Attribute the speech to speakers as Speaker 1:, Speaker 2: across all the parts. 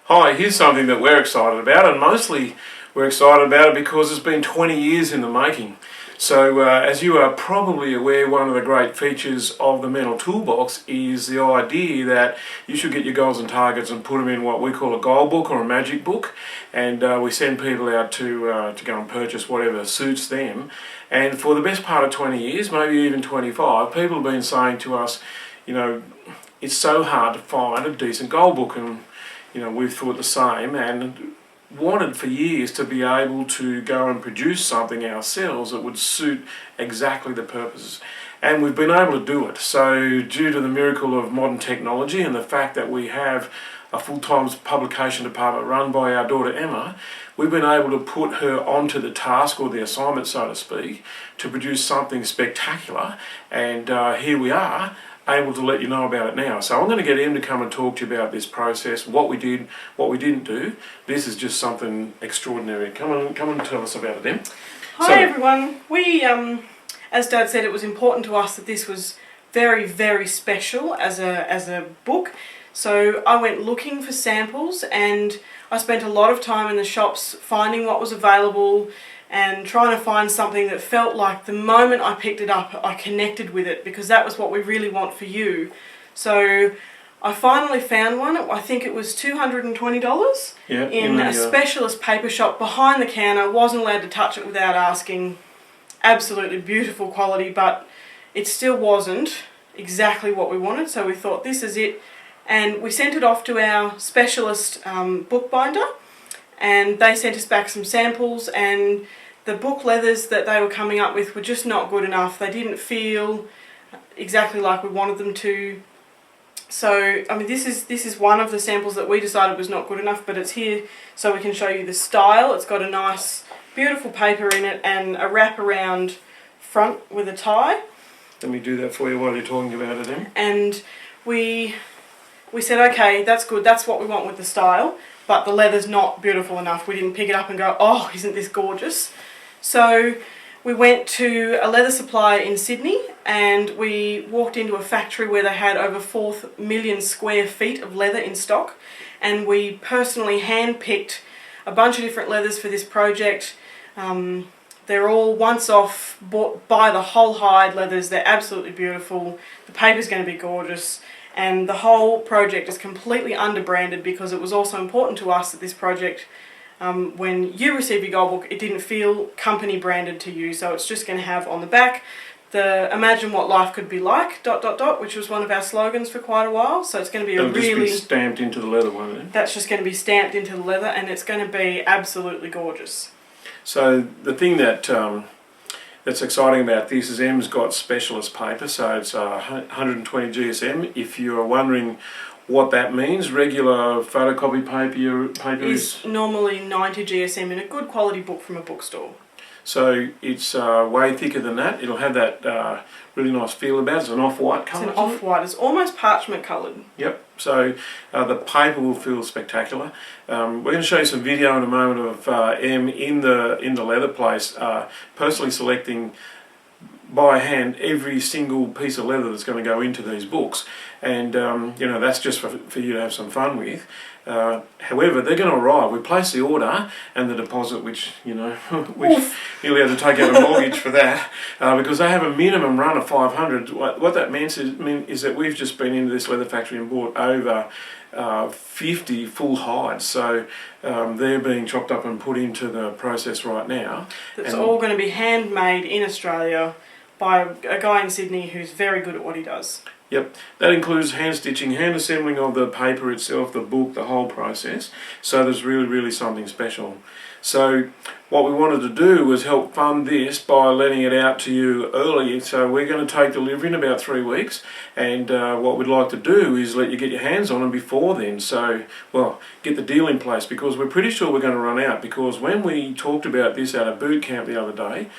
Speaker 1: Hi, here's something that we're excited about, and mostly we're excited about it because it's been 20 years in the making. So as you are probably aware, one of the great features of the mental toolbox is the idea that you should get your goals and targets and put them in what we call a goal book or a magic book, and we send people out to go and purchase whatever suits them. And for the best part of 20 years, maybe even 25, people have been saying to us, you know, it's so hard to find a decent goal book, and we've thought the same and wanted for years to be able to go and produce something ourselves that would suit exactly the purposes. And we've been able to do it. So due to the miracle of modern technology and the fact that we have a full-time publication department run by our daughter Emma, we've been able to put her onto the task or the assignment, so to speak, to produce something spectacular. And here we are, able to let you know about it now. So I'm going to get him to come and talk to you about this process, what we did, what we didn't do. This is just something extraordinary. Come and tell us about it, Em.
Speaker 2: Hi everyone. We, as Dad said, it was important to us that this was very, very special as a book. So I went looking for samples, and I spent a lot of time in the shops finding what was available and trying to find something that felt like the moment I picked it up I connected with it, because that was what we really want for you. So I finally found one. I think it was $220 in a specialist paper shop behind the counter. Wasn't allowed to touch it without asking. Absolutely beautiful quality, but it still wasn't exactly what we wanted, so we thought this is it, and we sent it off to our specialist bookbinder, and they sent us back some samples, and the book leathers that they were coming up with were just not good enough. They didn't feel exactly like we wanted them to. So, I mean, this is one of the samples that we decided was not good enough, but it's here so we can show you the style. It's got a nice, beautiful paper in it and a wrap-around front with a tie.
Speaker 1: Let me do that for you while you're talking about it, Em.
Speaker 2: And we said, okay, that's good, that's what we want with the style, but the leather's not beautiful enough. We didn't pick it up and go, oh, isn't this gorgeous? So we went to a leather supplier in Sydney, and we walked into a factory where they had over 4 million square feet of leather in stock, and we personally hand-picked a bunch of different leathers for this project. They're all once-off, bought by the whole hide leathers. They're absolutely beautiful. The paper's going to be gorgeous. And the whole project is completely under-branded, because it was also important to us that this project, when you receive your goal book, it didn't feel company branded to you. So it's just going to have on the back the "Imagine what life could be like ... ... which was one of our slogans for quite a while. So it's going to be
Speaker 1: It'll just be stamped into the leather, won't it?
Speaker 2: That's just going to be stamped into the leather, and it's going to be absolutely gorgeous.
Speaker 1: So the thing that that's exciting about this is Em's got specialist paper, so it's 120 GSM. If you're wondering what that means, regular photocopy paper is
Speaker 2: normally 90 GSM in a good quality book from a bookstore.
Speaker 1: So it's way thicker than that. It'll have that really nice feel about it. It's an off-white colour.
Speaker 2: It's an off-white. It's almost parchment coloured.
Speaker 1: Yep. So the paper will feel spectacular. We're going to show you some video in a moment of Em in the leather place, personally selecting by hand every single piece of leather that's going to go into these books, and that's just for you to have some fun with. However, they're going to arrive. We place the order and the deposit, which which you'll have to take out a mortgage for that, because they have a minimum run of 500. What that means is that we've just been into this leather factory and bought over 50 full hides. So they're being chopped up and put into the process right now.
Speaker 2: It's all going to be handmade in Australia by a guy in Sydney who's very good at what he does.
Speaker 1: Yep, that includes hand stitching, hand assembling of the paper itself, the book, the whole process. So there's really, really something special. So what we wanted to do was help fund this by letting it out to you early. So we're going to take delivery in about 3 weeks, and what we'd like to do is let you get your hands on them before then. So, well, get the deal in place, because we're pretty sure we're going to run out, because when we talked about this at a boot camp the other day,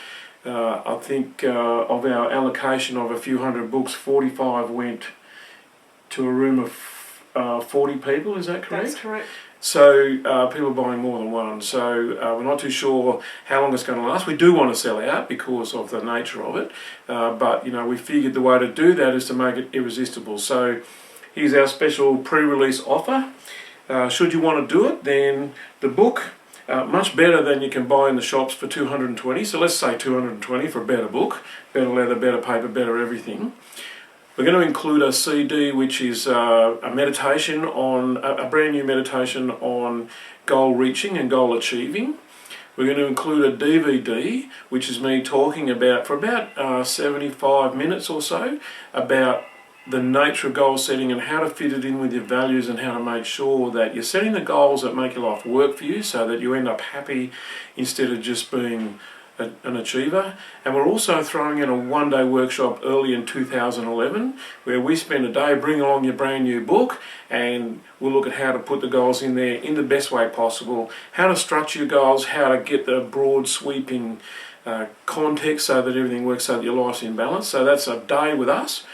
Speaker 1: I think of our allocation of a few hundred books, 45 went to a room of 40 people, is that correct?
Speaker 2: That's correct.
Speaker 1: So people are buying more than one, so we're not too sure how long it's going to last. We do want to sell out because of the nature of it, but we figured the way to do that is to make it irresistible. So here's our special pre-release offer. Should you want to do it, then the book, much better than you can buy in the shops for $220. So let's say $220 for a better book, better leather, better paper, better everything. We're going to include a CD, which is a meditation on a brand new meditation on goal reaching and goal achieving. We're going to include a DVD, which is me talking about for about 75 minutes or so about the nature of goal setting and how to fit it in with your values and how to make sure that you're setting the goals that make your life work for you so that you end up happy instead of just being an achiever. And we're also throwing in a one-day workshop early in 2011 where we spend a day, bring along your brand new book, and we'll look at how to put the goals in there in the best way possible, how to structure your goals, how to get the broad sweeping context so that everything works so that your life's in balance. So that's a day with us.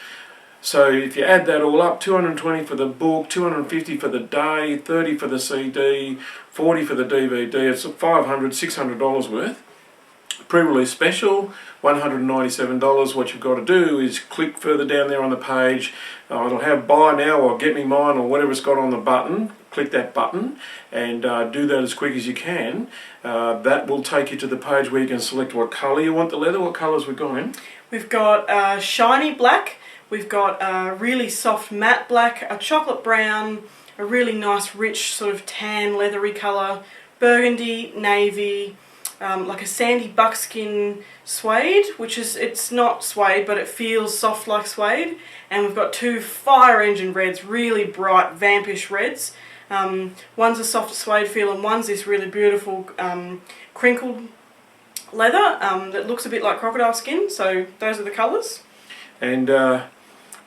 Speaker 1: So if you add that all up, $220 for the book, $250 for the day, $30 for the CD, $40 for the DVD, it's $500, $600 worth. Pre-release special, $197. What you've got to do is click further down there on the page. It'll have buy now or get me mine or whatever it's got on the button. Click that button and do that as quick as you can. That will take you to the page where you can select what colour you want the leather. What colours we've got in?
Speaker 2: We've got shiny black, we've got a really soft matte black, a chocolate brown, a really nice rich sort of tan leathery colour, burgundy, navy, like a sandy buckskin suede, which is, it's not suede but it feels soft like suede, and we've got two fire engine reds, really bright vampish reds. One's a soft suede feel and one's this really beautiful crinkled leather that looks a bit like crocodile skin. So those are the colours. And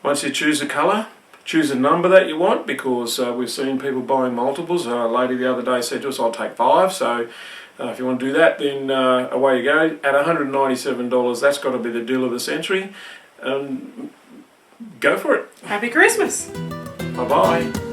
Speaker 1: once you choose a colour, choose a number that you want, because we've seen people buying multiples. A lady the other day said to us, I'll take 5, so if you want to do that, then away you go. At $197, that's got to be the deal of the century. Go for it.
Speaker 2: Happy Christmas.
Speaker 1: Bye-bye.